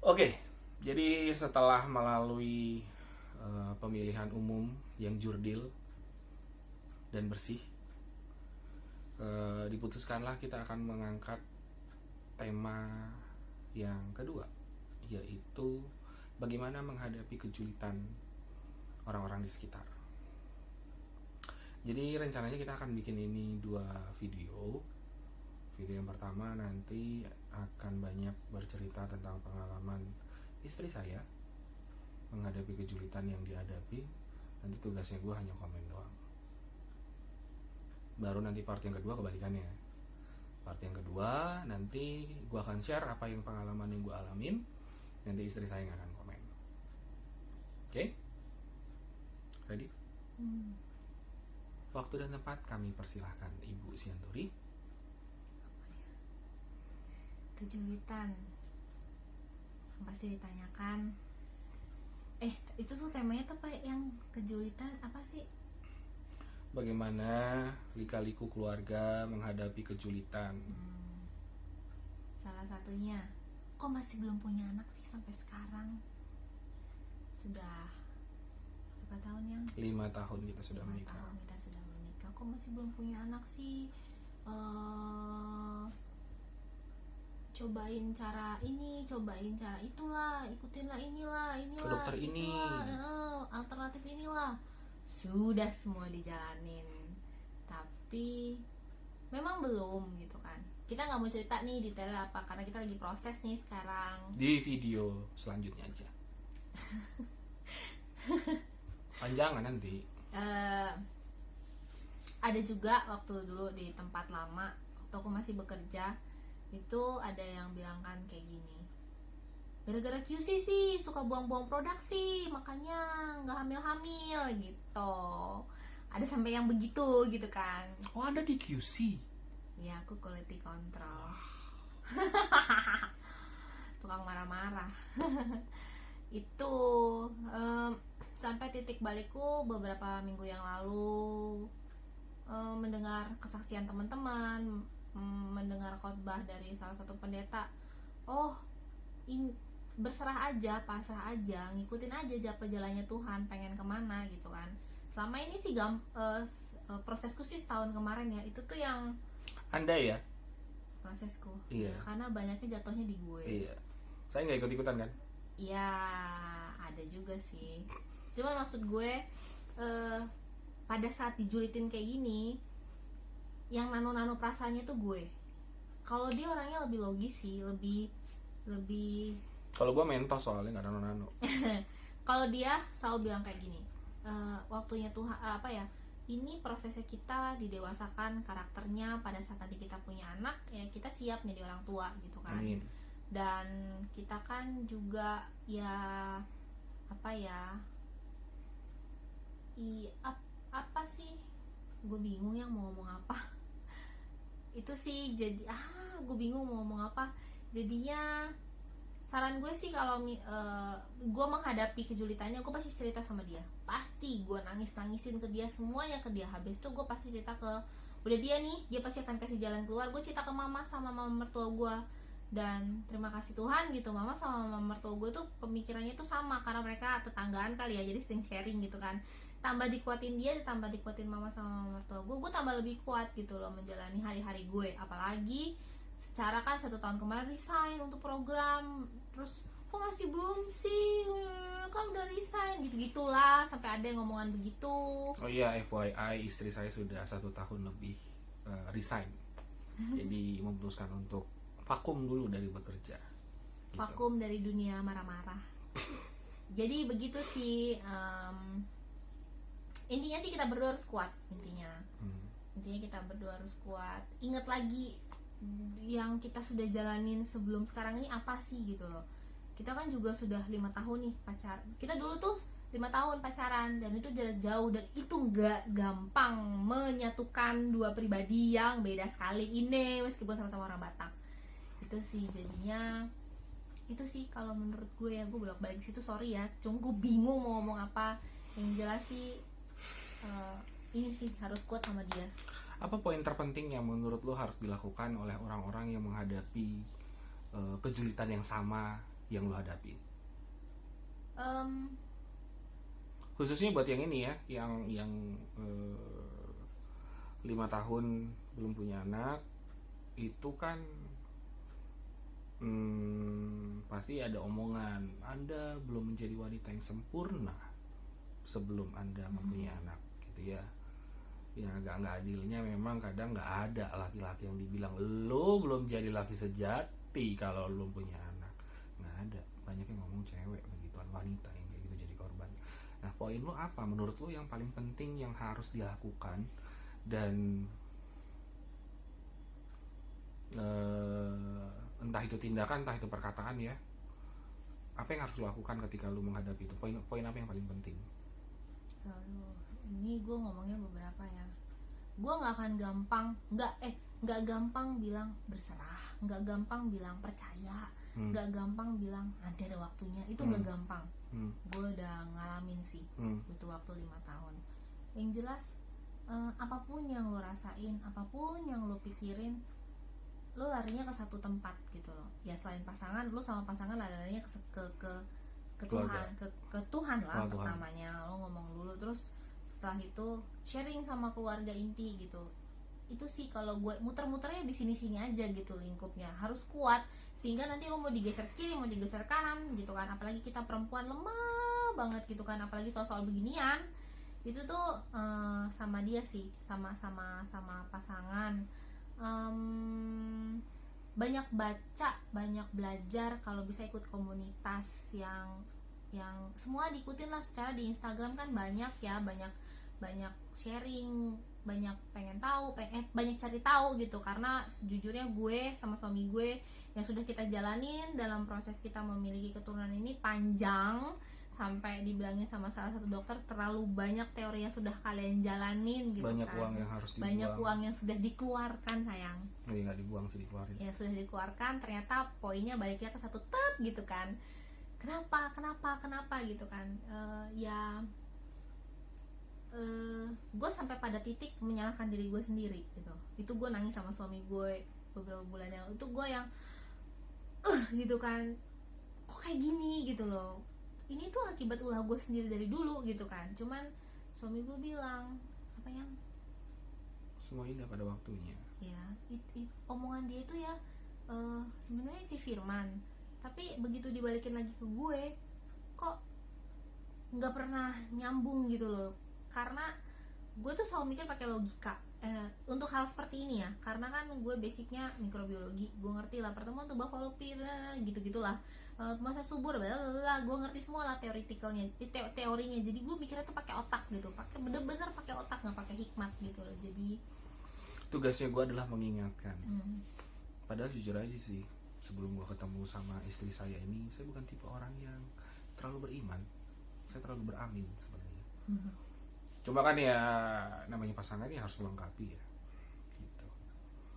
Oke, jadi setelah melalui pemilihan umum yang jurdil dan bersih, diputuskanlah kita akan mengangkat tema yang kedua, yaitu bagaimana menghadapi kejulitan orang-orang di sekitar. Jadi rencananya kita akan bikin ini 2 video. Video yang pertama nanti akan banyak bercerita tentang pengalaman istri saya menghadapi kejulitan yang dihadapi. Nanti tugasnya gue hanya komen doang. Baru nanti part yang kedua kebalikannya. Part yang kedua nanti gue akan share apa yang pengalaman yang gue alamin. Nanti istri saya yang akan komen. Oke? Ready? Waktu dan tempat kami persilahkan Ibu Sianturi. Kejulitan yang pasti ditanyakan. Itu tuh temanya tuh apa yang kejulitan apa sih? Bagaimana lika-liku keluarga menghadapi kejulitan? Salah satunya, kok masih belum punya anak sih sampai sekarang? Sudah berapa tahun yang? 5 tahun kita sudah 5 menikah. tahun kita sudah menikah, kok masih belum punya anak sih? Cobain cara ini, cobain cara itulah, ikutinlah inilah, Ke dokter ini. alternatif inilah. Sudah semua dijalanin, tapi memang belum gitu kan. Kita nggak mau cerita nih detailnya apa, karena kita lagi proses nih sekarang. Di video selanjutnya aja. Panjangan nanti. Ada juga waktu dulu di tempat lama, waktu aku masih bekerja, itu ada yang bilang kan kayak gini, gara-gara QC sih suka buang-buang produk sih, makanya nggak hamil-hamil gitu. Ada sampai yang begitu gitu kan. Oh, ada di QC. Ya, aku quality control. Tukang marah-marah. Itu sampai titik balikku beberapa minggu yang lalu, mendengar kesaksian teman-teman, mendengar khotbah dari salah satu pendeta. Ini berserah aja, pasrah aja, ngikutin aja jalannya Tuhan, pengen kemana gitu kan. Selama ini sih prosesku sih setahun kemarin ya, itu tuh yang Anda ya? prosesku. Iya. Ya, karena banyaknya jatuhnya di gue. Iya. Saya nggak ikut-ikutan kan? Iya, ada juga sih. Cuma maksud gue, pada saat dijulitin kayak gini, yang nano-nano perasaannya tuh gue. Kalau dia orangnya lebih logis sih, lebih Kalau gue mentos soalnya nggak nano-nano. kalau dia selalu bilang kayak gini, waktunya Tuhan, ini prosesnya kita didewasakan karakternya pada saat nanti kita punya anak, ya kita siap jadi orang tua gitu kan. Amin. Dan kita kan juga ya apa sih, gue bingung yang mau ngomong apa. Itu sih jadi gue bingung mau ngomong apa. Jadinya saran gue sih, kalau gue menghadapi kejulitannya, gue pasti cerita sama dia. Pasti gue nangisin ke dia, semuanya ke dia. Habis itu gue pasti cerita ke udah dia nih, dia pasti akan kasih jalan keluar. Gue cerita ke mama sama mama mertua gue. Dan terima kasih Tuhan gitu, mama sama mama mertua gue tuh pemikirannya tuh sama, karena mereka tetanggaan kali ya, jadi sering sharing gitu kan. Tambah dikuatin dia, tambah dikuatin mama sama mama mertua gue tambah lebih kuat gitu loh menjalani hari-hari gue. Apalagi secara kan 1 tahun kemarin resign untuk program, terus kok masih belum sih, kan udah resign gitu-gitulah, sampai ada yang ngomongan begitu. Oh iya, FYI, istri saya sudah 1 tahun lebih resign. Jadi memutuskan untuk vakum dulu dari bekerja gitu. Vakum dari dunia marah-marah. Jadi begitu sih, intinya sih kita berdua harus kuat. Intinya kita berdua harus kuat. Ingat lagi yang kita sudah jalanin sebelum sekarang ini apa sih gitu loh. Kita kan juga sudah 5 tahun nih pacar. Kita dulu tuh 5 tahun pacaran, dan itu jarak jauh, dan itu gak gampang menyatukan 2 pribadi yang beda sekali ini, meskipun sama-sama orang Batak. Itu sih jadinya, itu sih kalau menurut gue ya. Gue bolak-balik situ, sorry ya, cuma gue bingung mau ngomong apa. Yang jelas sih ini sih harus kuat sama dia. Apa poin terpenting yang menurut lo harus dilakukan oleh orang-orang yang menghadapi kejulitan yang sama yang lo hadapi? Em, Khususnya buat yang ini ya, yang 5 tahun belum punya anak, itu kan pasti ada omongan Anda belum menjadi wanita yang sempurna sebelum Anda mempunyai anak, gitu ya. Ya agak nggak adilnya memang kadang nggak ada laki-laki yang dibilang lo belum jadi laki sejati kalau lo belum punya anak. Nggak ada. Banyak yang ngomong cewek begituan, wanita yang kayak gitu jadi korban. Nah, poin lo apa menurut lo yang paling penting yang harus dilakukan, dan entah itu tindakan entah itu perkataan ya, apa yang harus lo lakukan ketika lo menghadapi itu? Poin apa yang paling penting? Aduh, ini gue ngomongnya beberapa ya. Gue nggak akan gampang, nggak gampang bilang berserah, nggak gampang bilang percaya, nggak gampang bilang nanti ada waktunya. Itu nggak gampang. Gue udah ngalamin sih, butuh waktu 5 tahun. Yang jelas, apapun yang lo rasain, apapun yang lo pikirin, lo larinya ke satu tempat gitu loh. Ya selain pasangan, lo sama pasangan larinya ke Keluarga. Tuhan, ke Tuhan lah Tuhan. pertamanya. Lo ngomong dulu, terus setelah itu sharing sama keluarga inti gitu. Itu sih kalau gue muter-muternya di sini-sini aja gitu, lingkupnya harus kuat sehingga nanti lo mau digeser kiri mau digeser kanan gitu kan. Apalagi kita perempuan lemah banget gitu kan, apalagi soal-soal beginian. Itu tuh sama dia sih, sama pasangan. Banyak baca, banyak belajar, kalau bisa ikut komunitas yang semua diikutin lah. Secara di Instagram kan banyak ya, banyak sharing, banyak pengen tahu, banyak cari tahu gitu. Karena sejujurnya gue sama suami gue yang sudah kita jalanin dalam proses kita memiliki keturunan ini panjang, sampai dibilangin sama salah satu dokter terlalu banyak teori yang sudah kalian jalanin gitu. Banyak kan. uang yang harus dibuang. Banyak uang yang sudah dikeluarkan sayang. Nggak dibuang sih, dikeluarin. Ya sudah dikeluarkan, ternyata poinnya baliknya ke satu gitu kan. Kenapa gitu kan. Gue sampai pada titik menyalahkan diri gue sendiri gitu. Itu gue nangis sama suami gue beberapa bulan yang itu, gue yang gitu kan, kok kayak gini gitu loh. Ini tuh akibat ulah gue sendiri dari dulu gitu kan. Cuman suami gue bilang apa yang Semua indah pada waktunya. ya omongan dia itu ya sebenarnya si Firman, tapi begitu dibalikin lagi ke gue kok nggak pernah nyambung gitu loh. Karena gue tuh selalu mikir pakai logika untuk hal seperti ini ya, karena kan gue basicnya mikrobiologi, gue ngerti lah pertemuan tubuh fallopi gitu-gitulah, masa subur bla gue ngerti semua lah teorinya. Jadi gue mikirnya tuh pakai otak gitu, pakai bener-bener pakai otak, nggak pakai hikmat gitu loh. Jadi tugasnya gue adalah mengingatkan. Padahal jujur aja sih, sebelum gue ketemu sama istri saya ini, saya bukan tipe orang yang terlalu beriman. Saya terlalu beramin sebenarnya. Cuma kan ya namanya pasangan ya harus melengkapi ya gitu.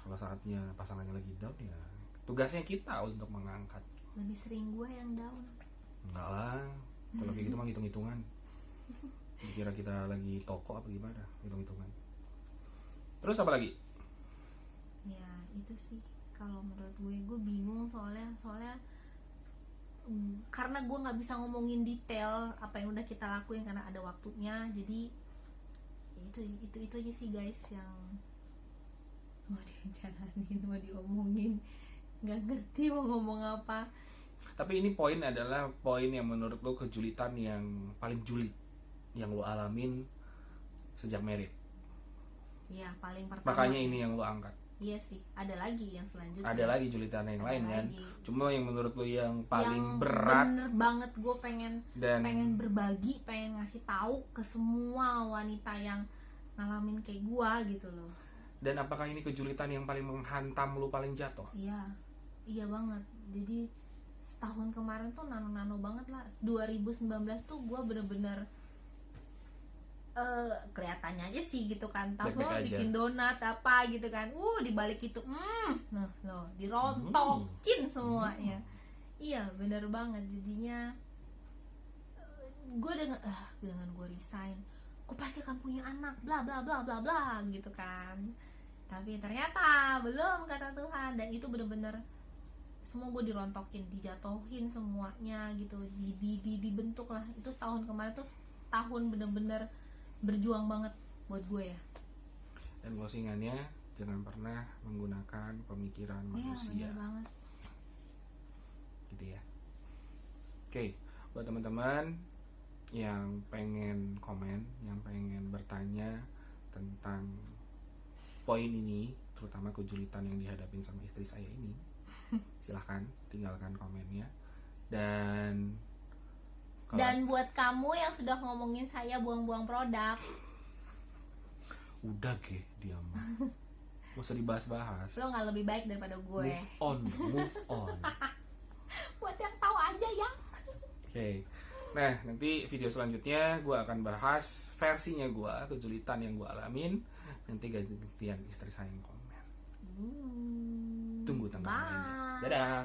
Kalau saatnya pasangannya lagi down ya tugasnya kita untuk mengangkat. lebih sering gue yang down. Enggak lah, kalau kayak gitu mah hitung-hitungan. Dikira kita lagi toko apa gimana, hitung-hitungan. Terus apa lagi? Ya itu sih kalau menurut gue bingung soalnya karena gue nggak bisa ngomongin detail apa yang udah kita lakuin karena ada waktunya. Jadi ya itu aja sih guys yang mau dijalanin, mau diomongin, nggak ngerti mau ngomong apa. Tapi ini poin adalah poin yang menurut lo kejulitan yang paling julid yang lo alamin sejak married. Ya paling pertama. Makanya ini yang lo angkat. Iya sih, ada lagi yang selanjutnya. Ada lagi julitan yang Ada lain kan. lagi. Cuma yang menurut lo yang paling yang berat bener banget gue pengen berbagi, pengen ngasih tahu ke semua wanita yang ngalamin kayak gue gitu loh. Dan apakah ini kejulitan yang paling menghantam lo, paling jatuh? Iya banget. Jadi setahun kemarin tuh nano banget lah. 2019 tuh gue bener-bener kelihatannya aja sih gitu kan, tahu lo bikin donat apa gitu kan, dibalik itu dirontokin semuanya. Iya bener banget. Jadinya gue dengan gue resign, gue pasti akan punya anak bla bla bla bla bla gitu kan. Tapi ternyata belum, kata Tuhan. Dan itu bener-bener semua gue dirontokin, dijatuhin semuanya gitu, dibentuk lah. Itu setahun kemarin tuh tahun bener-bener berjuang banget buat gue ya. Dan closingannya, jangan pernah menggunakan pemikiran manusia. Iya, bener banget. Gitu ya. Oke, buat teman-teman yang pengen komen, yang pengen bertanya tentang poin ini, terutama kejulitan yang dihadapin sama istri saya ini, silahkan tinggalkan komennya. Dan buat kamu yang sudah ngomongin saya buang-buang produk, udah diam. Gak usah dibahas-bahas. lo nggak lebih baik daripada gue. Move on. Buat yang tahu aja ya. Oke. Nah, nanti video selanjutnya gue akan bahas versinya gue, kejulitan yang gue alamin. Nanti gantian istri saya yang komen. Tunggu tanggal mainnya. Dadah.